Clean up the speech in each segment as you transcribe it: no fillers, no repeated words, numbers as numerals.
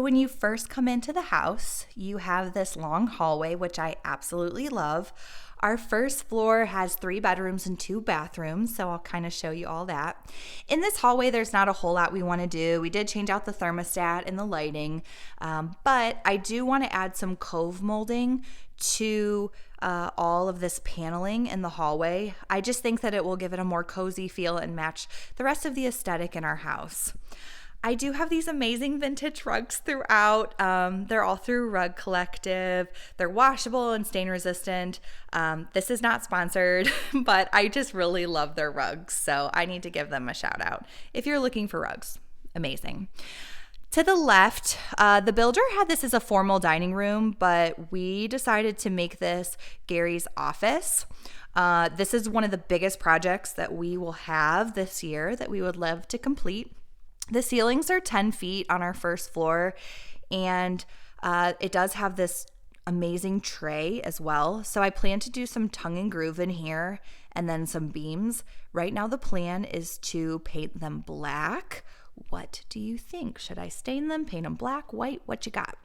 when you first come into the house, you have this long hallway, which I absolutely love. Our first floor has 3 bedrooms and 2 bathrooms, so I'll kind of show you all that. In this hallway, there's not a whole lot we want to do. We did change out the thermostat and the lighting, but I do want to add some cove molding to all of this paneling in the hallway. I just think that it will give it a more cozy feel and match the rest of the aesthetic in our house. I do have these amazing vintage rugs throughout. They're all through Rug Collective. They're washable and stain resistant. This is not sponsored, but I just really love their rugs, so I need to give them a shout out. If you're looking for rugs, amazing. To the left, the builder had this as a formal dining room, but we decided to make this Gary's office. This is one of the biggest projects that we will have this year that we would love to complete. The ceilings are 10 feet on our first floor, and it does have this amazing tray as well. So I plan to do some tongue and groove in here and then some beams. Right now the plan is to paint them black. What do you think? Should I stain them, paint them black, white? What you got?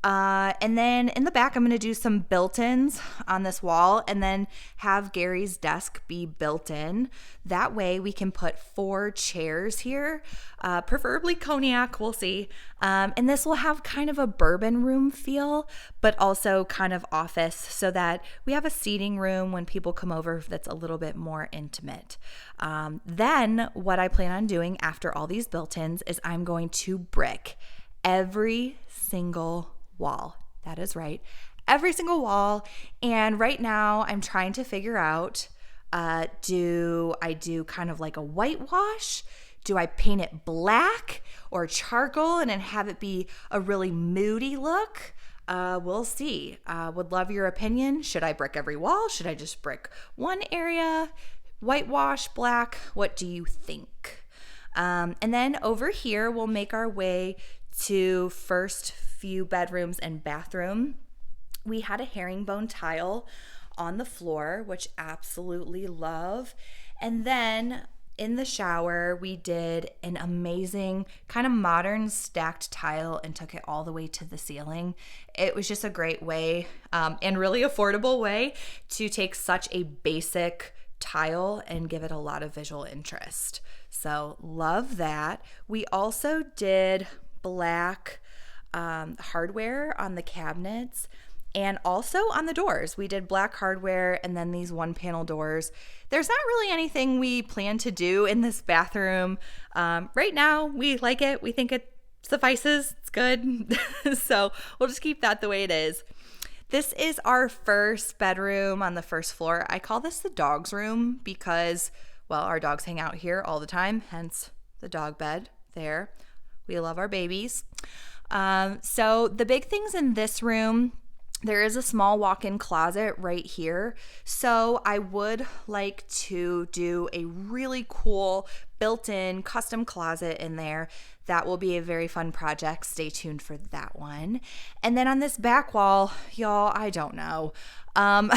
And then in the back, I'm going to do some built-ins on this wall and then have Gary's desk be built in. That way we can put 4 chairs here, preferably cognac, we'll see. And this will have kind of a bourbon room feel, but also kind of office so that we have a seating room when people come over that's a little bit more intimate. Then what I plan on doing after all these built-ins is I'm going to brick every single wall. That is right. Every single wall. And right now I'm trying to figure out, do I do kind of like a whitewash? Do I paint it black or charcoal and then have it be a really moody look? We'll see. Would love your opinion. Should I brick every wall? Should I just brick one area? Whitewash, black? What do you think? And then over here, we'll make our way to first few bedrooms and bathroom. We had a herringbone tile on the floor, which absolutely love. And then in the shower, we did an amazing kind of modern stacked tile and took it all the way to the ceiling. It was just a great way and really affordable way to take such a basic tile and give it a lot of visual interest. So love that. We also did black hardware on the cabinets and also on the doors. We did black hardware and then these 1-panel doors. There's not really anything we plan to do in this bathroom. Right now, we like it. We think it suffices. It's good. So we'll just keep that the way it is. This is our first bedroom on the first floor. I call this the dog's room because, well, our dogs hang out here all the time, hence the dog bed there. We love our babies. So the big things in this room, there is a small walk-in closet right here. So I would like to do a really cool built-in custom closet in there. That will be a very fun project. Stay tuned for that one. And then on this back wall, y'all, I don't know. I'm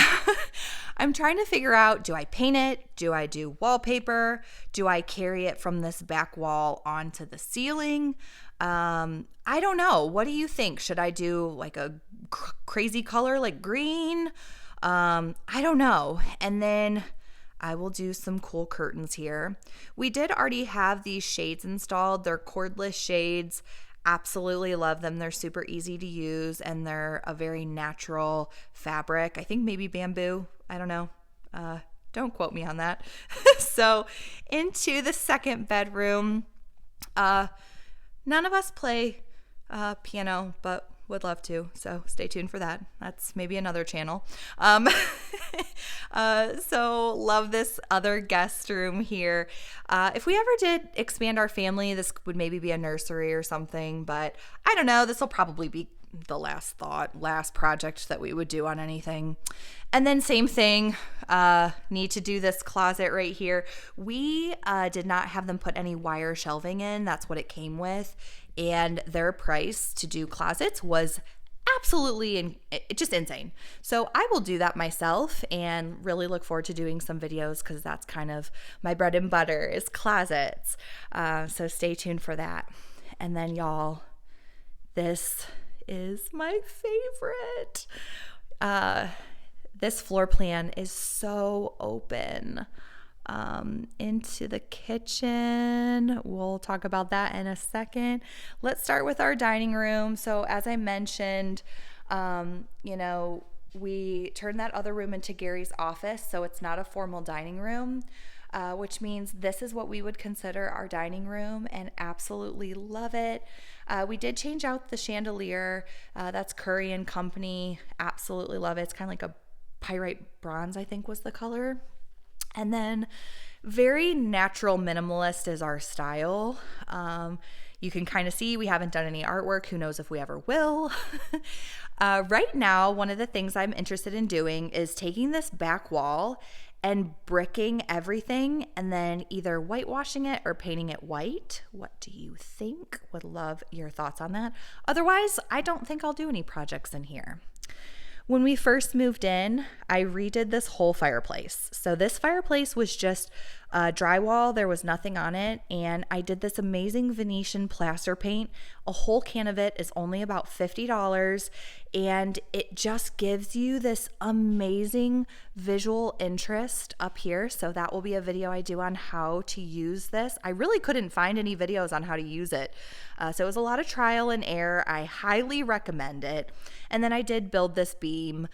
trying to figure out, do I paint it? Do I do wallpaper? Do I carry it from this back wall onto the ceiling? I don't know. What do you think? Should I do like a crazy color like green? I don't know. And then I will do some cool curtains here. We did already have these shades installed. They're cordless shades. Absolutely love them. They're super easy to use and they're a very natural fabric. I think maybe bamboo. I don't know. Don't quote me on that. So into the second bedroom. None of us play piano, but would love to, so stay tuned for that. That's maybe another channel. So love this other guest room here. If we ever did expand our family, this would maybe be a nursery or something, but I don't know. This will probably be the last project that we would do on anything. And then same thing, need to do this closet right here. We did not have them put any wire shelving in. That's what it came with. And their price to do closets was absolutely just insane. So I will do that myself and really look forward to doing some videos because that's kind of my bread and butter is closets. So stay tuned for that. And then y'all, This is my favorite. This floor plan is so open into the kitchen. We'll talk about that in a second. Let's start with our dining room. So as I mentioned, we turned that other room into Gary's office, so it's not a formal dining room, which means this is what we would consider our dining room, and absolutely love it. We did change out the chandelier. That's Curry and Company. Absolutely love it. It's kind of like a pyrite bronze, I think was the color. And then very natural minimalist is our style. You can kind of see we haven't done any artwork. Who knows if we ever will. Right now, one of the things I'm interested in doing is taking this back wall and bricking everything and then either whitewashing it or painting it white. What do you think? Would love your thoughts on that. Otherwise, I don't think I'll do any projects in here. When we first moved in, I redid this whole fireplace. So this fireplace was just drywall. There was nothing on it. And I did this amazing Venetian plaster paint. A whole can of it is only about $50. And it just gives you this amazing visual interest up here. So that will be a video I do on how to use this. I really couldn't find any videos on how to use it. So it was a lot of trial and error. I highly recommend it. And then I did build this beam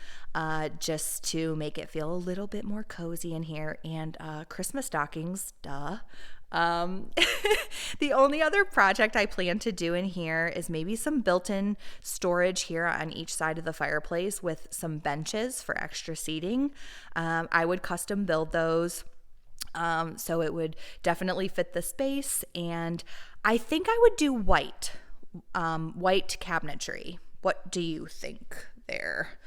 just to make it feel a little bit more cozy in here, and Christmas stockings, duh. The only other project I plan to do in here is maybe some built-in storage here on each side of the fireplace with some benches for extra seating. I would custom build those. So it would definitely fit the space, and I think I would do white cabinetry. What do you think there?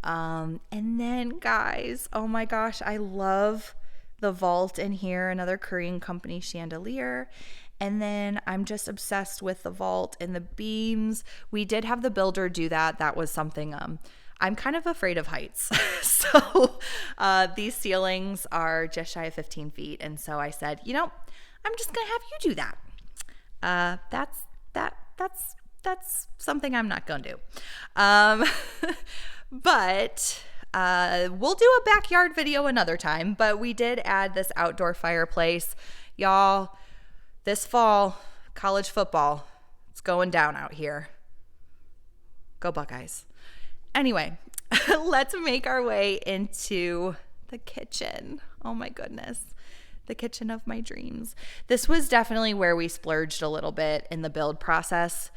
And then guys, oh my gosh, I love the vault in here, another Curry and Company chandelier. And then I'm just obsessed with the vault and the beams. We did have the builder do that. That was something, I'm kind of afraid of heights. So these ceilings are just shy of 15 feet. And so I said, I'm just going to have you do that. That's something I'm not going to do. But we'll do a backyard video another time. But we did add this outdoor fireplace. Y'all, this fall, college football, it's going down out here. Go Buckeyes. Anyway, let's make our way into the kitchen. Oh my goodness. The kitchen of my dreams. This was definitely where we splurged a little bit in the build process.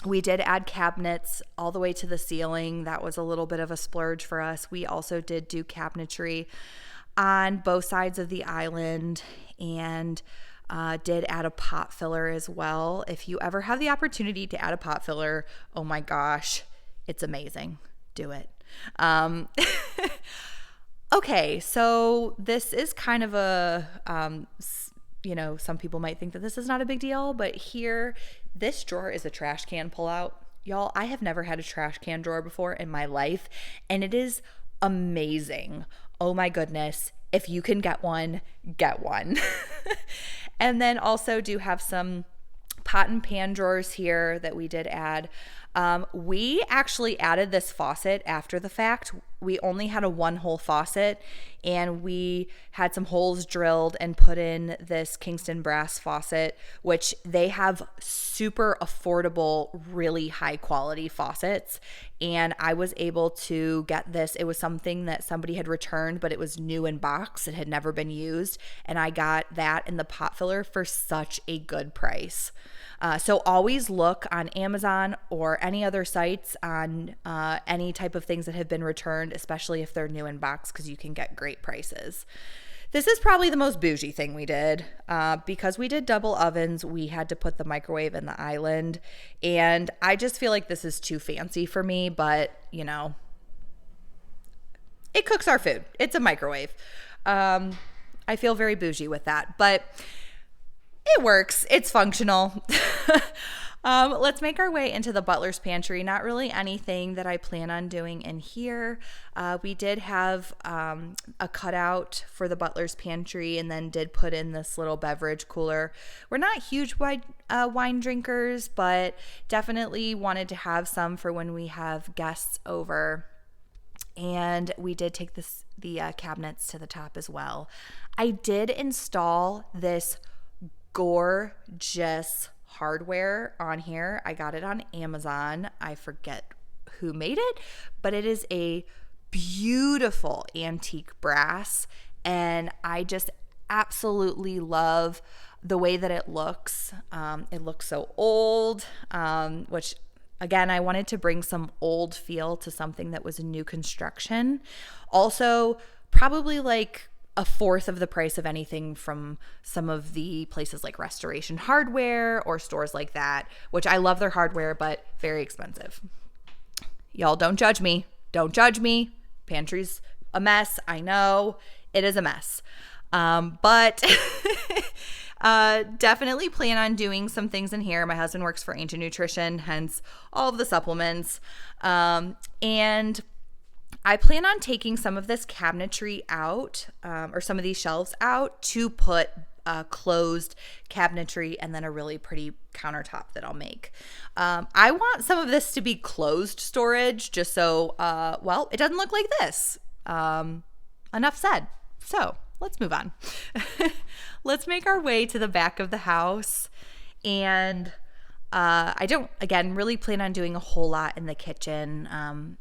We did add cabinets all the way to the ceiling. That was a little bit of a splurge for us. We also did do cabinetry on both sides of the island, and did add a pot filler as well. If you ever have the opportunity to add a pot filler, oh my gosh, it's amazing. Do it. Okay, so this is kind of a, some people might think that this is not a big deal, but here, this drawer is a trash can pullout. Y'all, I have never had a trash can drawer before in my life, and it is amazing. Oh my goodness. If you can get one, get one. And then also do have some pot and pan drawers here that we did add. We actually added this faucet after the fact. We only had a one-hole faucet, and we had some holes drilled and put in this Kingston brass faucet, which they have super affordable, really high quality faucets. And I was able to get this. It was something that somebody had returned, but it was new in box. It had never been used. And I got that and the pot filler for such a good price. So always look on Amazon or any other sites on any type of things that have been returned, especially if they're new in box, because you can get great prices. This is probably the most bougie thing we did. Because we did double ovens, we had to put the microwave in the island. And I just feel like this is too fancy for me, but it cooks our food. It's a microwave. I feel very bougie with that, but it works. It's functional. Let's make our way into the butler's pantry. Not really anything that I plan on doing in here. We did have a cutout for the butler's pantry and then did put in this little beverage cooler. We're not huge wine drinkers, but definitely wanted to have some for when we have guests over. And we did take the cabinets to the top as well. I did install this gorgeous hardware on here. I got it on Amazon. I forget who made it, but it is a beautiful antique brass, and I just absolutely love the way that it looks. It looks so old, which again, I wanted to bring some old feel to something that was a new construction. Also, probably like a fourth of the price of anything from some of the places like Restoration Hardware or stores like that, which I love their hardware, but very expensive. Y'all don't judge me. Don't judge me. Pantry's a mess. I know it is a mess. But definitely plan on doing some things in here. My husband works for Ancient Nutrition, hence all of the supplements. And I plan on taking some of this cabinetry out, or some of these shelves out, to put closed cabinetry and then a really pretty countertop that I'll make. I want some of this to be closed storage just so, it doesn't look like this. Enough said. So let's move on. Let's make our way to the back of the house. And I don't, again, really plan on doing a whole lot in the kitchen.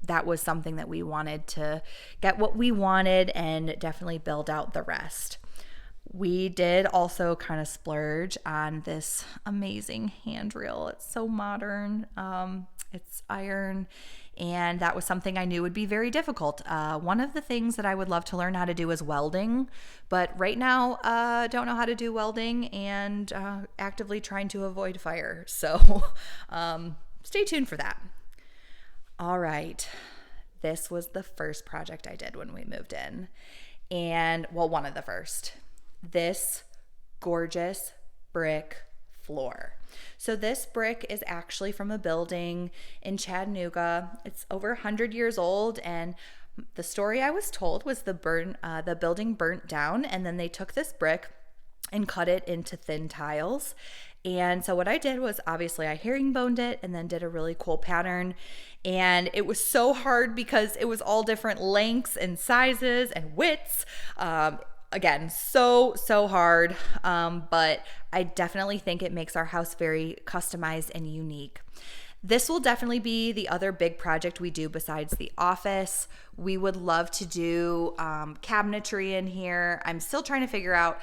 That was something that we wanted to get what we wanted and definitely build out the rest. We did also kind of splurge on this amazing handrail. It's so modern. It's iron, and that was something I knew would be very difficult. One of the things that I would love to learn how to do is welding, but right now don't know how to do welding and actively trying to avoid fire. So stay tuned for that. All right. This was the first project I did when we moved in. And, one of the first. This gorgeous brick floor. So this brick is actually from a building in Chattanooga. It's over 100 years old, and the story I was told was the building burnt down, and then they took this brick and cut it into thin tiles. And so what I did was, obviously I herringboned it and then did a really cool pattern. And it was so hard because it was all different lengths and sizes and widths. Again, so hard. But I definitely think it makes our house very customized and unique. This will definitely be the other big project we do besides the office. We would love to do cabinetry in here. I'm still trying to figure out,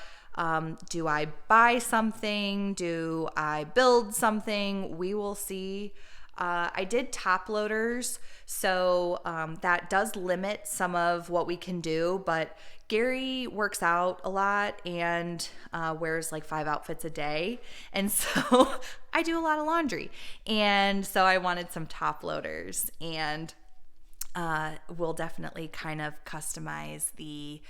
do I buy something? Do I build something? We will see. I did top loaders, so that does limit some of what we can do, but Gary works out a lot and wears like 5 outfits a day, and so I do a lot of laundry, and so I wanted some top loaders, and we'll definitely kind of customize the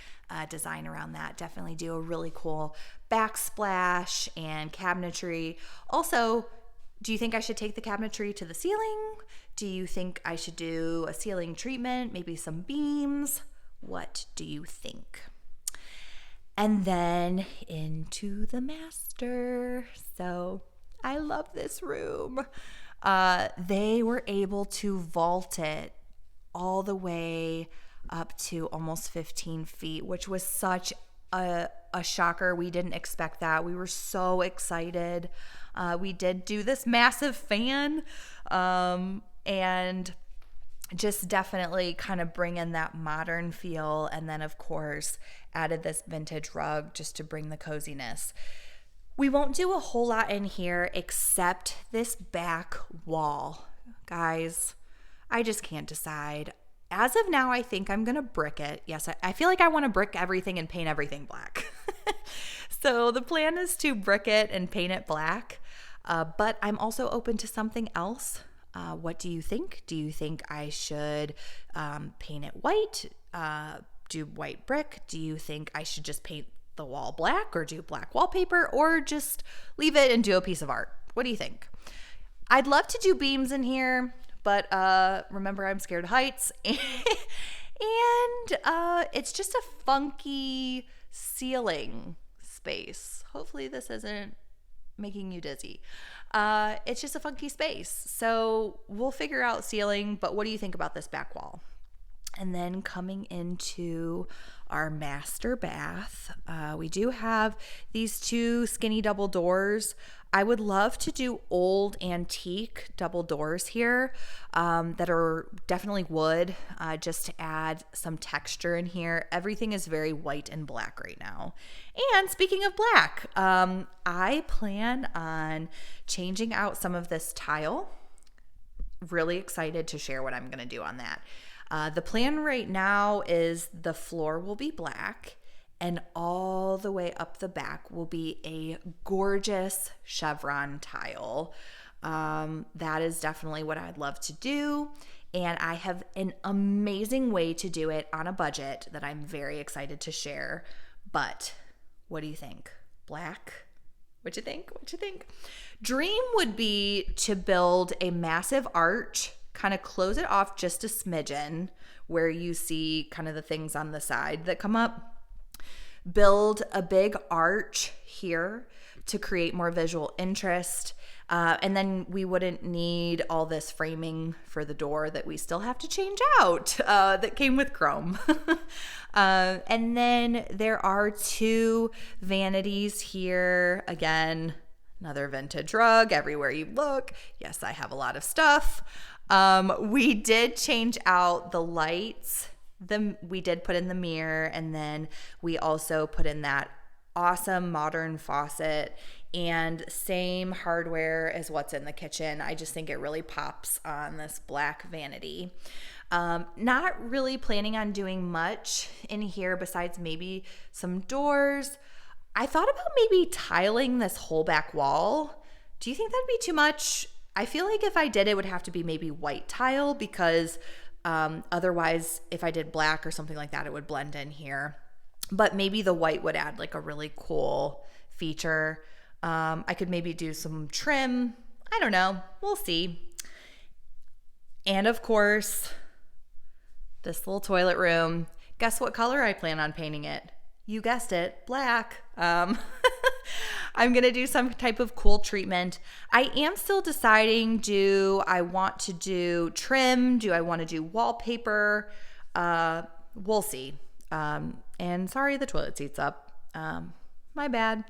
design around that. Definitely do a really cool backsplash and cabinetry. Also, do you think I should take the cabinetry to the ceiling? Do you think I should do a ceiling treatment, maybe some beams? What do you think? And then into the master. So I love this room. They were able to vault it all the way up to almost 15 feet, which was such a shocker. We didn't expect that. We were so excited. We did do this massive fan, and just definitely kind of bring in that modern feel. And then, of course, added this vintage rug just to bring the coziness. We won't do a whole lot in here except this back wall. Guys, I just can't decide. As of now, I think I'm going to brick it. Yes, I feel like I want to brick everything and paint everything black. So the plan is to brick it and paint it black, but I'm also open to something else. What do you think? Do you think I should paint it white, do white brick? Do you think I should just paint the wall black or do black wallpaper, or just leave it and do a piece of art? What do you think? I'd love to do beams in here, but remember I'm scared of heights. And it's just a funky ceiling space. Hopefully this isn't making you dizzy. It's just a funky space. So we'll figure out ceiling, but what do you think about this back wall? And then coming into our master bath, we do have these two skinny double doors. I would love to do old antique double doors here that are definitely wood, just to add some texture in here. Everything is very white and black right now. And speaking of black, I plan on changing out some of this tile. Really excited to share what I'm going to do on that. The plan right now is the floor will be black and all the way up the back will be a gorgeous chevron tile. That is definitely what I'd love to do. And I have an amazing way to do it on a budget that I'm very excited to share. But what do you think? Black? What you think? What you think? Dream would be to build a massive arch, kind of close it off just a smidgen where you see kind of the things on the side that come up. Build a big arch here to create more visual interest. And then we wouldn't need all this framing for the door that we still have to change out that came with chrome. And then there are two vanities here. Again, another vintage rug everywhere you look. Yes, I have a lot of stuff. We did change out the lights. We did put in the mirror, and then we also put in that awesome modern faucet and same hardware as what's in the kitchen. I just think it really pops on this black vanity. Not really planning on doing much in here besides maybe some doors. I thought about maybe tiling this whole back wall. Do you think that'd be too much? I feel like if I did, it would have to be maybe white tile because otherwise, if I did black or something like that, it would blend in here. But maybe the white would add like a really cool feature. I could maybe do some trim. I don't know. We'll see. And of course, this little toilet room. Guess what color I plan on painting it? You guessed it, black. I'm going to do some type of cool treatment. I am still deciding, do I want to do trim? Do I want to do wallpaper? We'll see. And sorry, the toilet seat's up. My bad.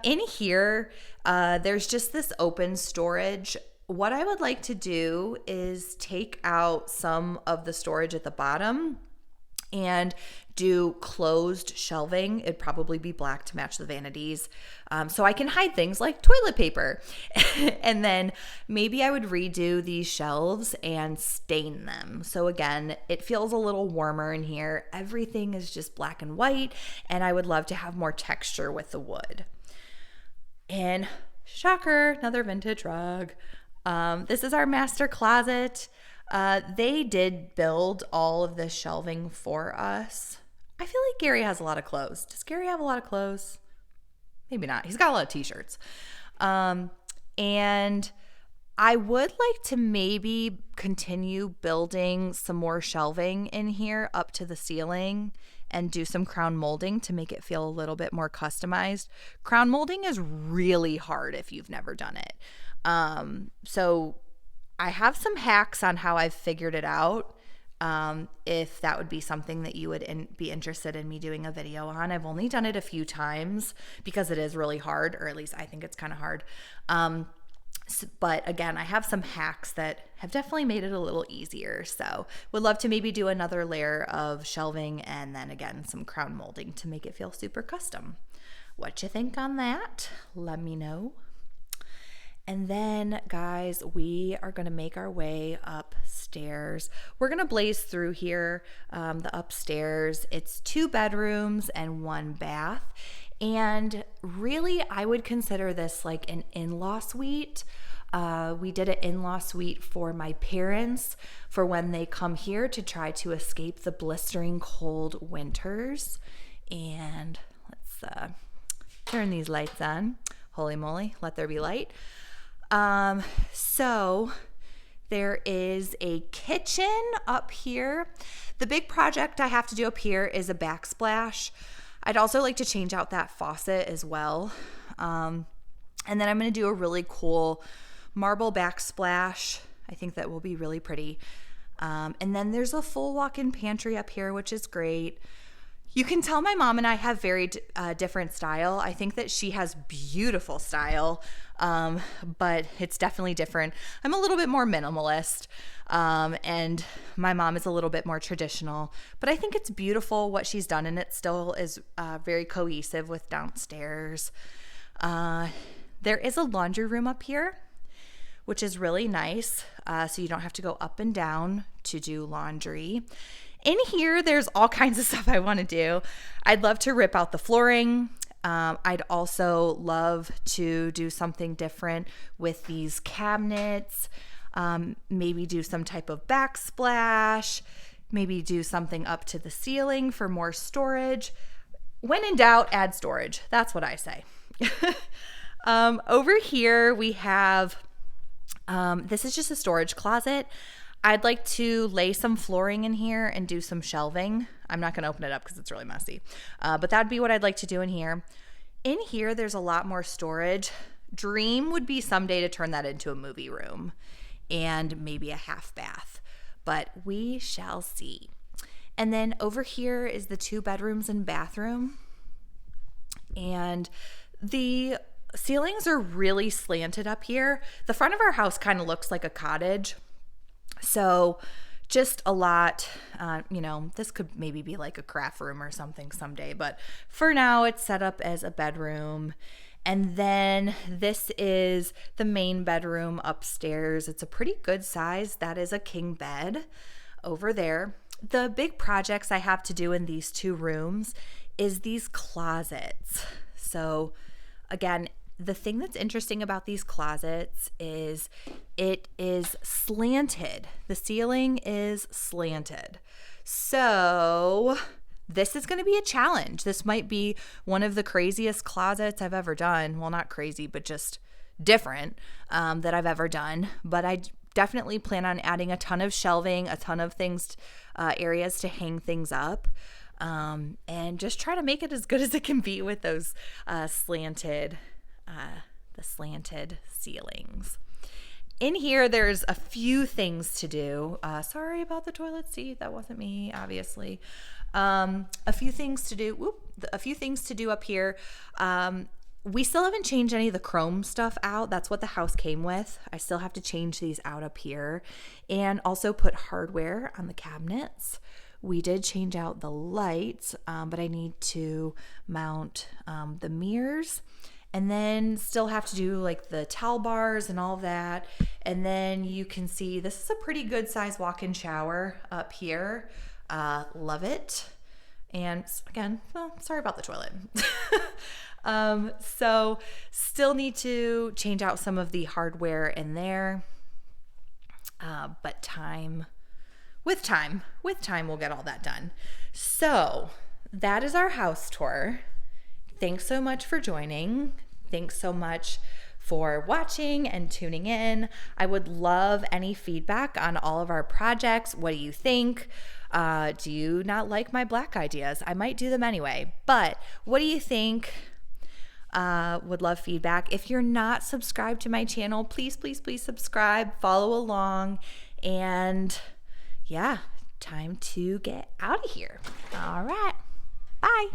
In here, there's just this open storage. What I would like to do is take out some of the storage at the bottom and do closed shelving. It'd probably be black to match the vanities. So I can hide things like toilet paper. And then maybe I would redo these shelves and stain them. So again, it feels a little warmer in here. Everything is just black and white, and I would love to have more texture with the wood. And shocker, another vintage rug. This is our master closet. They did build all of this shelving for us. I feel like Gary has a lot of clothes. Does Gary have a lot of clothes? Maybe not. He's got a lot of t-shirts. And I would like to maybe continue building some more shelving in here up to the ceiling and do some crown molding to make it feel a little bit more customized. Crown molding is really hard if you've never done it. So I have some hacks on how I've figured it out. If that would be something that you would be interested in me doing a video on. I've only done it a few times because it is really hard, or at least I think it's kind of hard. But again, I have some hacks that have definitely made it a little easier. So would love to maybe do another layer of shelving and then again, some crown molding to make it feel super custom. What you think on that? Let me know. And then, guys, we are going to make our way upstairs. We're going to blaze through here, the upstairs. It's 2 bedrooms and 1 bath. And really, I would consider this like an in-law suite. We did an in-law suite for my parents for when they come here to try to escape the blistering cold winters. And let's turn these lights on. Holy moly, let there be light. So there is a kitchen up here. The big project I have to do up here is a backsplash. I'd also like to change out that faucet as well. And then I'm going to do a really cool marble backsplash. I think that will be really pretty. And then there's a full walk-in pantry up here, which is great. You can tell my mom and I have very different style. I think that she has beautiful style, but it's definitely different. I'm a little bit more minimalist, and my mom is a little bit more traditional. But I think it's beautiful what she's done, and it still is very cohesive with downstairs. There is a laundry room up here, which is really nice, so you don't have to go up and down to do laundry. In here, there's all kinds of stuff I want to do. I'd love to rip out the flooring. I'd also love to do something different with these cabinets. Maybe do some type of backsplash. Maybe do something up to the ceiling for more storage. When in doubt, add storage. That's what I say. Over here, we have, this is just a storage closet. I'd like to lay some flooring in here and do some shelving. I'm not going to open it up because it's really messy. But that'd be what I'd like to do in here. In here, there's a lot more storage. Dream would be someday to turn that into a movie room and maybe a half bath. But we shall see. And then over here is the 2 bedrooms and bathroom. And the ceilings are really slanted up here. The front of our house kind of looks like a cottage. So just a lot, this could maybe be like a craft room or something someday, but for now it's set up as a bedroom. And then this is the main bedroom upstairs. It's a pretty good size. That is a king bed over there. The big projects I have to do in these 2 rooms is these closets. So again, the thing that's interesting about these closets is it is slanted. The ceiling is slanted. So this is going to be a challenge. This might be one of the craziest closets I've ever done. Well, not crazy, but just different that I've ever done. But I definitely plan on adding a ton of shelving, a ton of things, areas to hang things up. And just try to make it as good as it can be with those slanted ceilings. In here, there's a few things to do. Sorry about the toilet seat. That wasn't me, obviously. A few things to do up here. We still haven't changed any of the chrome stuff out. That's what the house came with. I still have to change these out up here and also put hardware on the cabinets. We did change out the lights, but I need to mount the mirrors. And then still have to do like the towel bars and all that. And then you can see this is a pretty good size walk-in shower up here. Love it. And again, sorry about the toilet. So still need to change out some of the hardware in there. But with time, we'll get all that done. So that is our house tour. Thanks so much for joining. Thanks so much for watching and tuning in. I would love any feedback on all of our projects. What do you think? Do you not like my black ideas? I might do them anyway, but what do you think? Would love feedback. If you're not subscribed to my channel, please subscribe, follow along, and yeah, time to get out of here. All right, bye.